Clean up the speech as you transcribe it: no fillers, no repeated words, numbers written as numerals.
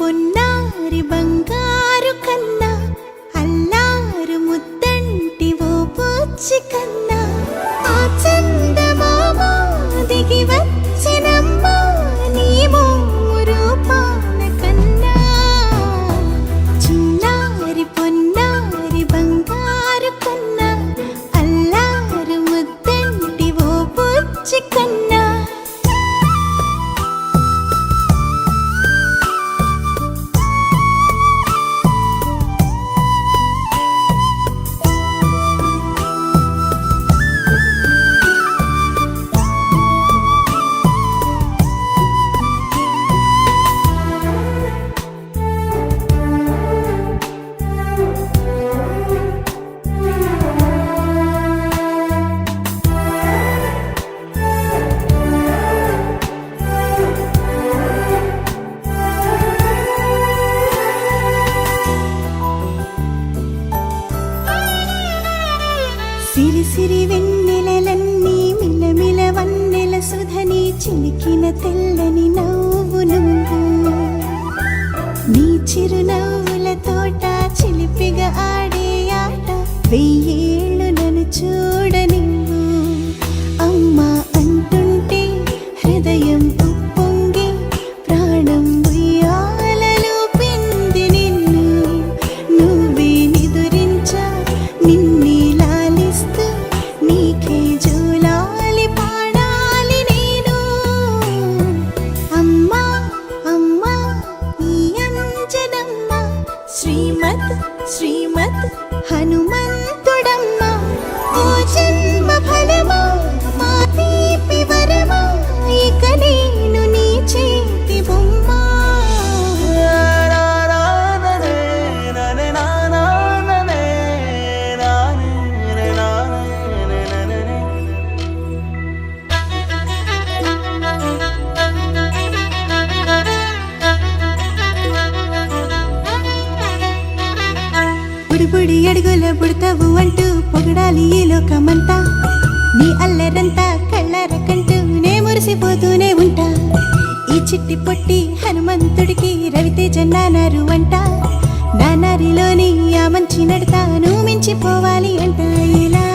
పొన్నారి బంగారు కన్నా అల్లారు ముద్దంటి ఓ పూచి కన్నా ఆ చందమామ దిగి వచ్చినమ్మ నీ మోము రూపాన కన్నా చిన్నారి పొన్నారి బంగారు కన్నా అల్లారు ముద్దంటి ఓ పూచి కన్నా సిరి సిరి వెన్నెలలన్నీ మిలమిల వన్నెల సుధని చిలికిన తెల్లని నవ్వు నువ్వు నీ చిరునవ్వుల తోట చిలిపిగా ఆడే ఆట వెయ్యేళ్ళు నన్ను చూడ నువ్వు అమ్మా అంటుంటే హృదయం ఉప్పొంగి ప్రాణం ఉయ్యాలలో పిండి నిన్ను నువ్వే నిదురించా నిన్నే నీకే జూలాలి పాడాలి నేను అమ్మా అమ్మా ఈ అంజనమ్మ శ్రీమత్ శ్రీమత్ హనుమంతుడమ్మ ఓ జన్మ ఫలమా మా తీపి వరమా ఇక నేను నీ చేతి బొమ్మ బుడి అడుగుల బుడతావు అంటూ పొగడాలి ఈ లోకమంతా నీ అల్లరంతా కళ్ళారకంటూ నే మురిసిపోతూనే ఉంటా ఈ చిట్టి పొట్టి హనుమంతుడికి రవితేజ నానారు అంట నానారిలోని ఆ మంచి నడతా నువ్వు మించిపోవాలి అంట ఇలా